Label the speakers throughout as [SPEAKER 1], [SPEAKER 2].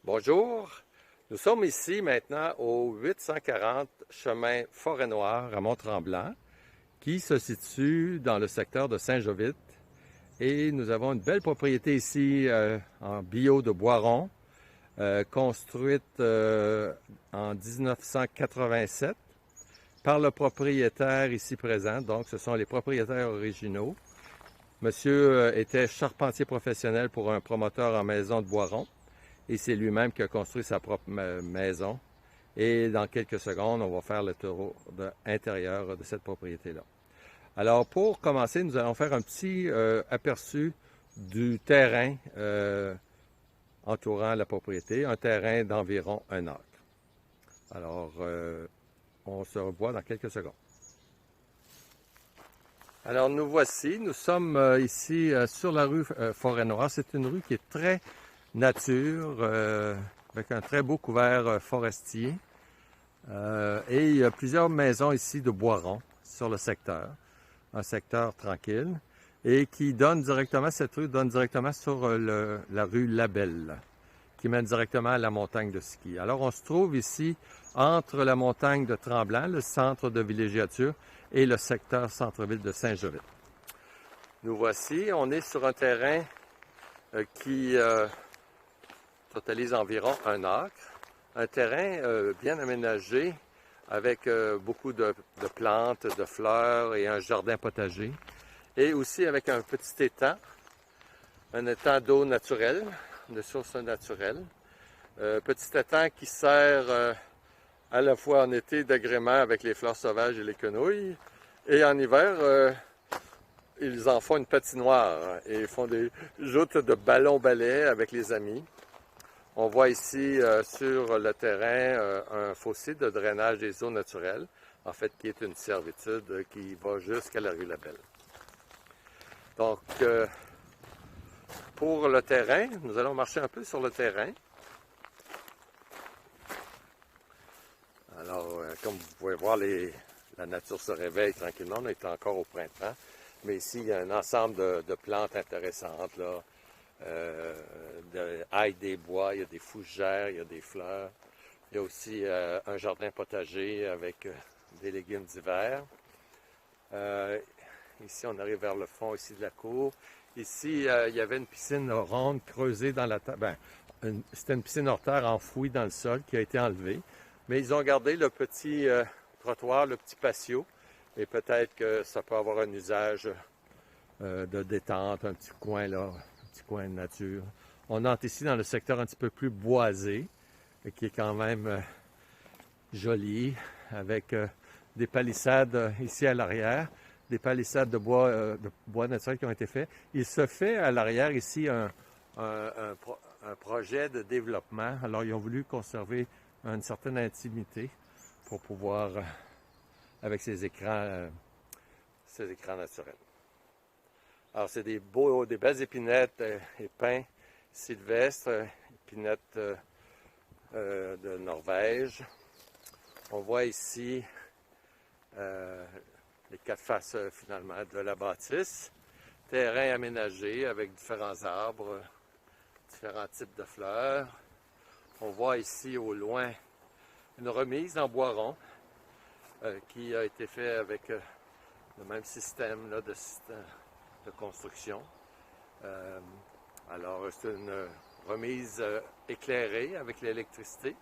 [SPEAKER 1] Bonjour, nous sommes ici maintenant au 840 chemin Forêt-Noire à Mont-Tremblant, qui se situe dans le secteur de Saint-Jovite. Et nous avons une belle propriété ici en bio de Boiron, construite en 1987 par le propriétaire ici présent. Donc, ce sont les propriétaires originaux. Monsieur était charpentier professionnel pour un promoteur en maison de Boiron. Et c'est lui-même qui a construit sa propre maison. Et dans quelques secondes, on va faire le tour intérieur de cette propriété-là. Alors, pour commencer, nous allons faire un petit aperçu du terrain entourant la propriété, un terrain d'environ 1 acre. Alors, on se revoit dans quelques secondes. Alors, nous voici, nous sommes ici sur la rue Forêt-Noire. C'est une rue qui est très nature, avec un très beau couvert forestier. Et il y a plusieurs maisons ici de Boiron sur le secteur, un secteur tranquille, et qui donne directement, cette rue donne directement sur la rue Labelle, qui mène directement à la montagne de ski. Alors on se trouve ici entre la montagne de Tremblant, le centre de villégiature, et le secteur centre-ville de Saint-Jovite. Nous voici, on est sur un terrain qui totalise environ 1 acre. Un terrain bien aménagé avec beaucoup de plantes, de fleurs et un jardin potager. Et aussi avec un petit étang, un étang d'eau naturelle, de source naturelle. Petit étang qui sert à la fois en été d'agrément avec les fleurs sauvages et les quenouilles. Et en hiver, ils en font une patinoire et ils font des joutes de ballons-balais avec les amis. On voit ici sur le terrain un fossé de drainage des eaux naturelles, en fait qui est une servitude qui va jusqu'à la rue Labelle. Donc, pour le terrain, nous allons marcher un peu sur le terrain. Alors, comme vous pouvez voir, la nature se réveille tranquillement, on est encore au printemps, mais ici il y a un ensemble de plantes intéressantes, là. De haies des bois, il y a des fougères, il y a des fleurs. Il y a aussi un jardin potager avec des légumes d'hiver. Ici, on arrive vers le fond ici de la cour. Ici, il y avait une piscine ronde creusée dans la terre. C'était une piscine hors terre enfouie dans le sol qui a été enlevée. Mais ils ont gardé le petit trottoir, le petit patio. Et peut-être que ça peut avoir un usage de détente, un petit coin là. Petit coin de nature. On entre ici dans le secteur un petit peu plus boisé, qui est quand même joli, avec des palissades ici à l'arrière, des palissades de bois naturel qui ont été faits. Il se fait à l'arrière ici un projet de développement. Alors, ils ont voulu conserver une certaine intimité pour pouvoir, avec ces écrans naturels. Alors, c'est des belles épinettes et pins sylvestres, épinettes de Norvège. On voit ici les 4 faces finalement de la bâtisse. Terrain aménagé avec différents arbres, différents types de fleurs. On voit ici au loin une remise en Boiron qui a été faite avec le même système là, de construction. Alors, c'est une remise éclairée avec l'électricité.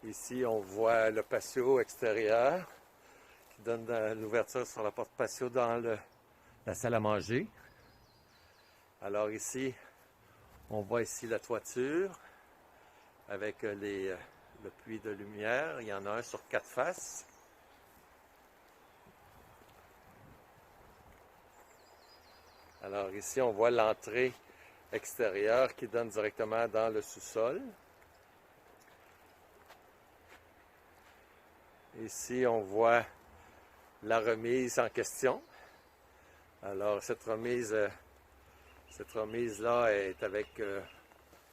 [SPEAKER 1] Ici, on voit le patio extérieur qui donne l'ouverture sur la porte patio dans la salle à manger. Alors ici, on voit ici la toiture avec le puits de lumière. Il y en a un sur 4 faces. Alors ici, on voit l'entrée extérieure qui donne directement dans le sous-sol. Ici, on voit la remise en question. Alors, cette remise-là est avec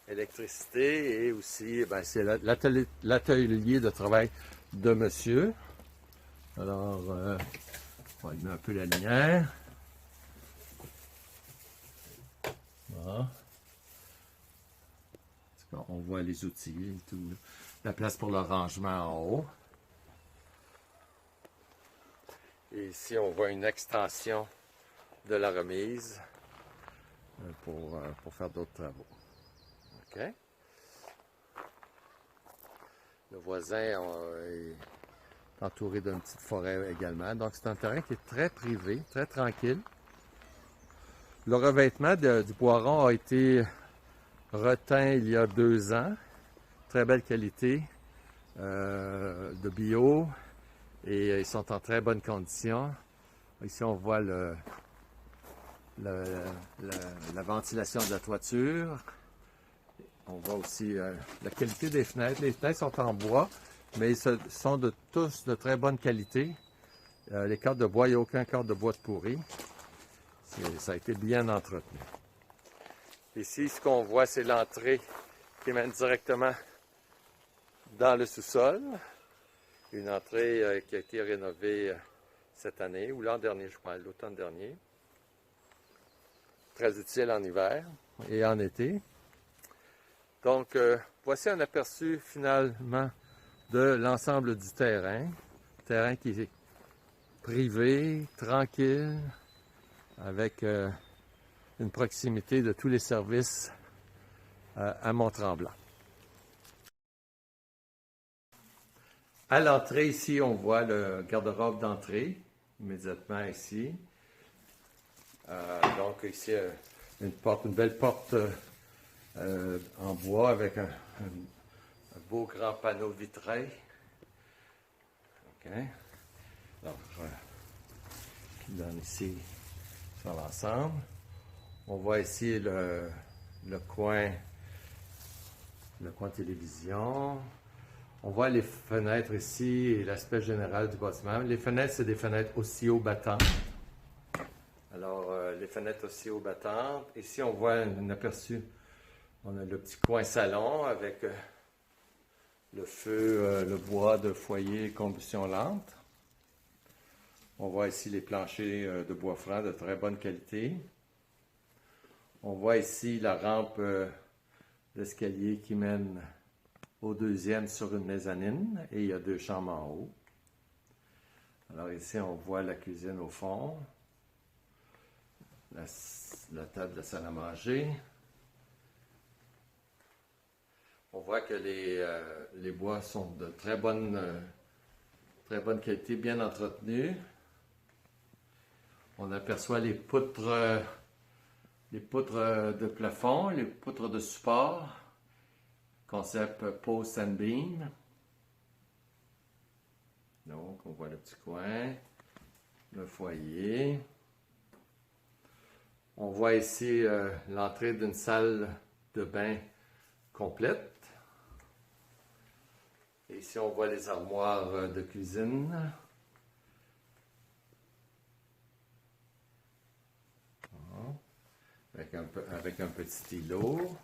[SPEAKER 1] électricité et aussi, c'est l'atelier de travail de monsieur. Alors, on va allumer un peu la lumière. Voilà. Bon, on voit les outils et tout. La place pour le rangement en haut. Et ici, on voit une extension de la remise pour faire d'autres travaux. OK? Le voisin est entouré d'une petite forêt également. Donc, c'est un terrain qui est très privé, très tranquille. Le revêtement du boiron a été reteint il y a 2 ans. Très belle qualité de bio et ils sont en très bonne condition. Ici, on voit la ventilation de la toiture. On voit aussi la qualité des fenêtres. Les fenêtres sont en bois, mais ils sont tous de très bonne qualité. Les cadres de bois, il n'y a aucun cadre de bois de pourri. Ça a été bien entretenu. Ici, ce qu'on voit, c'est l'entrée qui mène directement dans le sous-sol. Une entrée qui a été rénovée cette année, ou l'an dernier, je crois, l'automne dernier. Très utile en hiver et en été. Donc, voici un aperçu finalement de l'ensemble du terrain. Terrain qui est privé, tranquille, avec une proximité de tous les services à Mont-Tremblant. À l'entrée, ici, on voit le garde-robe d'entrée, immédiatement ici. Donc, ici, une belle porte en bois avec un beau grand panneau vitré. OK. Donc, qui donne ici sur l'ensemble. On voit ici le coin télévision. On voit les fenêtres ici et l'aspect général du bâtiment. Les fenêtres, c'est des fenêtres oscillo-battantes. Alors, les fenêtres oscillo-battantes. Ici, on voit un aperçu. On a le petit coin salon avec le feu, le bois de foyer combustion lente. On voit ici les planchers de bois franc de très bonne qualité. On voit ici la rampe d'escalier qui mène au deuxième sur une mezzanine et il y a 2 chambres en haut. Alors ici, on voit la cuisine au fond, la table de la salle à manger. On voit que les bois sont de très bonne qualité, bien entretenus. On aperçoit les poutres de plafond, les poutres de support, concept post and beam. Donc, on voit le petit coin, le foyer. On voit ici l'entrée d'une salle de bain complète. Et ici, on voit les armoires de cuisine. Avec un petit îlot.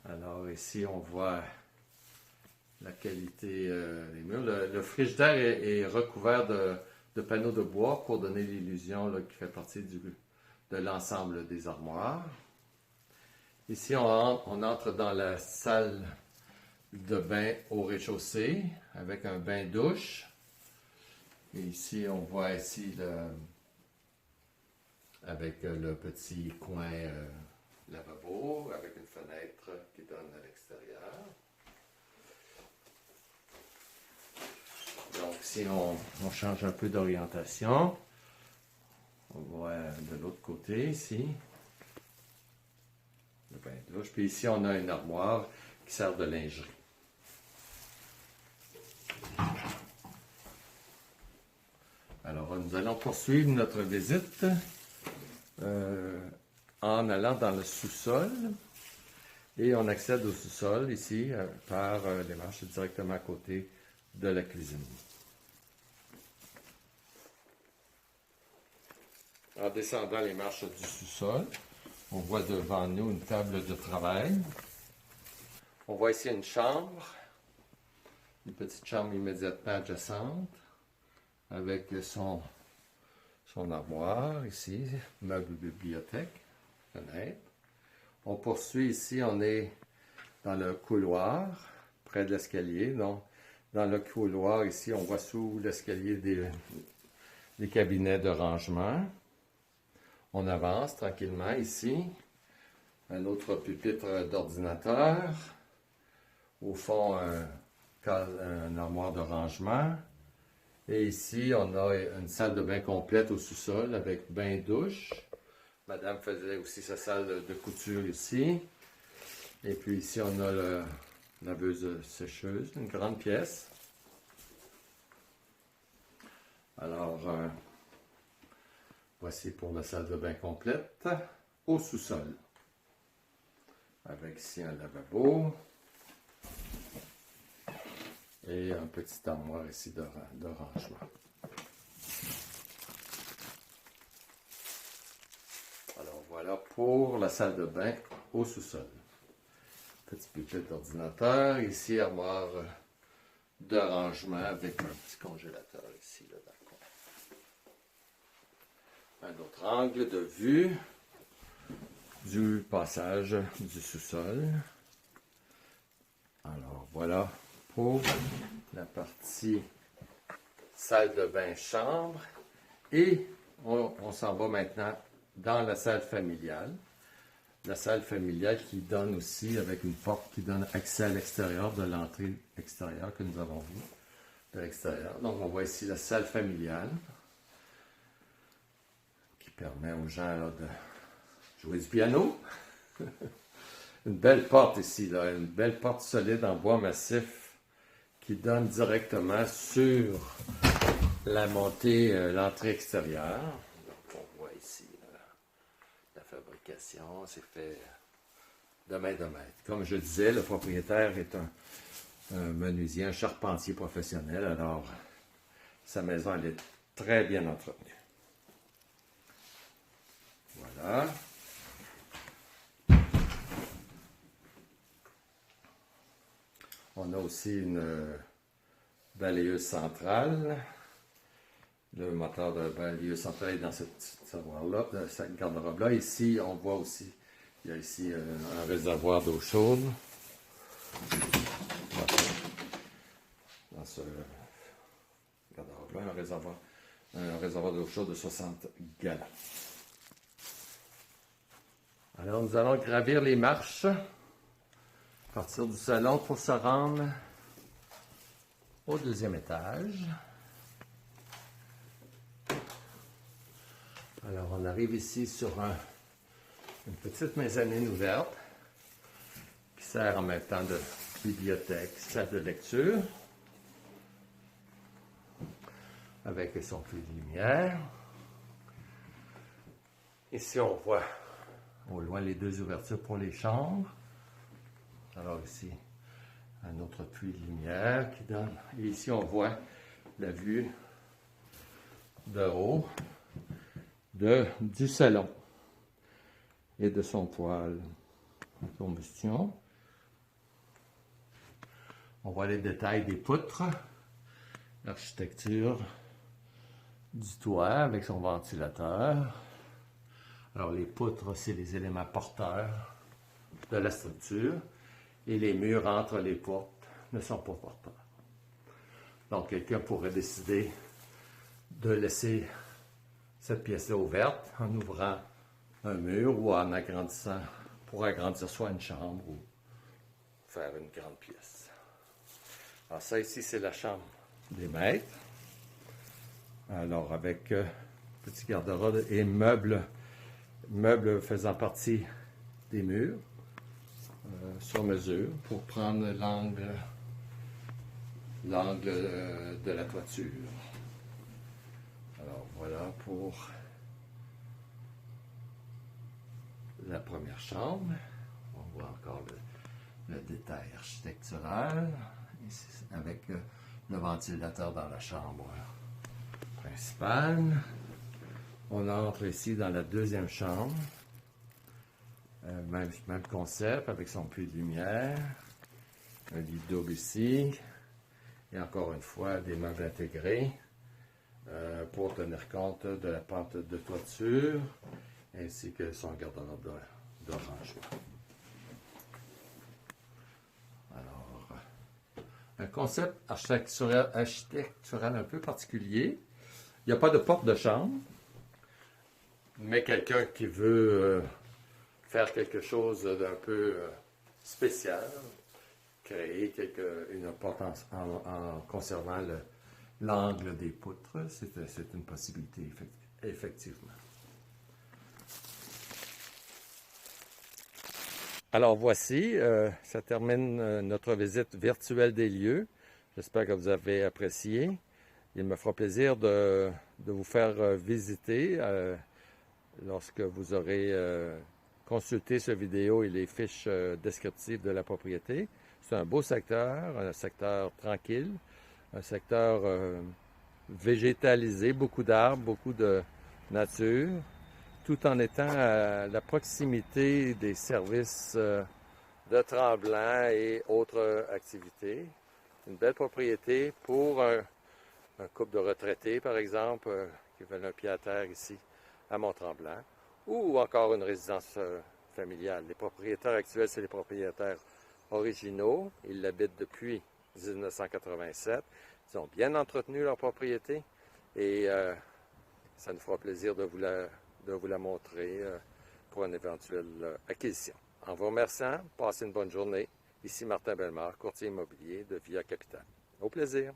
[SPEAKER 1] Alors ici, on voit la qualité des murs. Le frigidaire est recouvert de panneaux de bois pour donner l'illusion qui fait partie de l'ensemble des armoires. Ici, on entre dans la salle de bain au rez-de-chaussée avec un bain-douche. Et ici, on voit ici avec le petit coin lavabo, avec une fenêtre qui donne à l'extérieur. Donc, si on change un peu d'orientation, on voit de l'autre côté ici, le bain-douche. Puis ici, on a une armoire qui sert de lingerie. Alors, nous allons poursuivre notre visite en allant dans le sous-sol. Et on accède au sous-sol ici par les marches directement à côté de la cuisine. En descendant les marches du sous-sol, on voit devant nous une table de travail. On voit ici une chambre, une petite chambre immédiatement adjacente, avec son armoire ici, meuble bibliothèque, fenêtre. On poursuit ici, on est dans le couloir, près de l'escalier. Donc, dans le couloir, ici, on voit sous l'escalier des cabinets de rangement. On avance tranquillement ici. Un autre pupitre d'ordinateur. Au fond, un armoire de rangement. Et ici, on a une salle de bain complète au sous-sol avec bain-douche. Madame faisait aussi sa salle de couture ici. Et puis ici, on a la laveuse sécheuse, une grande pièce. Alors, voici pour la salle de bain complète au sous-sol. Avec ici un lavabo. Et un petit armoire ici de rangement. Alors voilà pour la salle de bain au sous-sol. Petit pupitre d'ordinateur, ici armoire de rangement avec un petit congélateur ici là, dans le coin. Un autre angle de vue du passage du sous-sol. Alors voilà pour la partie salle de bain chambre et on s'en va maintenant dans la salle familiale. La salle familiale qui donne aussi avec une porte qui donne accès à l'extérieur de l'entrée extérieure que nous avons vue de l'extérieur. Donc on voit ici la salle familiale qui permet aux gens là, de jouer du piano. Une belle porte ici, là, une belle porte solide en bois massif qui donne directement sur la montée, l'entrée extérieure. Donc on voit ici la fabrication, c'est fait de main de maître. Comme je disais, le propriétaire est un menuisier, un charpentier professionnel, alors sa maison elle est très bien entretenue. Voilà. On a aussi une balayeuse centrale. Le moteur de balayeuse centrale est dans cette tiroir-là, dans cette garde-robe-là. Ici, on voit aussi, il y a ici un réservoir d'eau chaude. Dans ce garde-robe-là, un réservoir d'eau chaude de 60 gallons. Alors, nous allons gravir les marches. À partir du salon pour se rendre au deuxième étage. Alors, on arrive ici sur une petite mezzanine ouverte qui sert en même temps de bibliothèque, salle de lecture, avec son puits de lumière. Ici, on voit au loin les deux ouvertures pour les chambres. Alors ici, un autre puits de lumière qui donne. Et ici, on voit la vue de haut du salon et de son poêle en combustion. On voit les détails des poutres, l'architecture du toit avec son ventilateur. Alors les poutres, c'est les éléments porteurs de la structure. Et les murs entre les portes ne sont pas porteurs. Donc, quelqu'un pourrait décider de laisser cette pièce-là ouverte en ouvrant un mur ou en agrandissant, pour agrandir soit une chambre ou faire une grande pièce. Alors ça ici, c'est la chambre des maîtres. Alors, avec petit garde-robe et meubles faisant partie des murs. Sur mesure pour prendre l'angle de la toiture. Alors voilà pour la première chambre. On voit encore le détail architectural ici, avec le ventilateur dans la chambre principale. On entre ici dans la deuxième chambre. Même concept avec son puits de lumière, un lit double ici, et encore une fois des meubles intégrés pour tenir compte de la pente de toiture ainsi que son garde-robe rangement. Alors, un concept architectural un peu particulier. Il n'y a pas de porte de chambre, mais quelqu'un qui veut faire quelque chose d'un peu spécial, créer une porte en conservant l'angle des poutres, c'est une possibilité, effectivement. Alors voici, ça termine notre visite virtuelle des lieux. J'espère que vous avez apprécié. Il me fera plaisir de vous faire visiter lorsque vous aurez consulté cette vidéo et les fiches descriptives de la propriété. C'est un beau secteur, un secteur tranquille, un secteur végétalisé, beaucoup d'arbres, beaucoup de nature, tout en étant à la proximité des services de Tremblant et autres activités. Une belle propriété pour un couple de retraités, par exemple, qui veulent un pied à terre ici à Mont-Tremblant, ou encore une résidence familiale. Les propriétaires actuels, c'est les propriétaires originaux. Ils l'habitent depuis 1987. Ils ont bien entretenu leur propriété et ça nous fera plaisir de vous la montrer pour une éventuelle acquisition. En vous remerciant, passez une bonne journée. Ici Martin Bellemare, courtier immobilier de Via Capital. Au plaisir!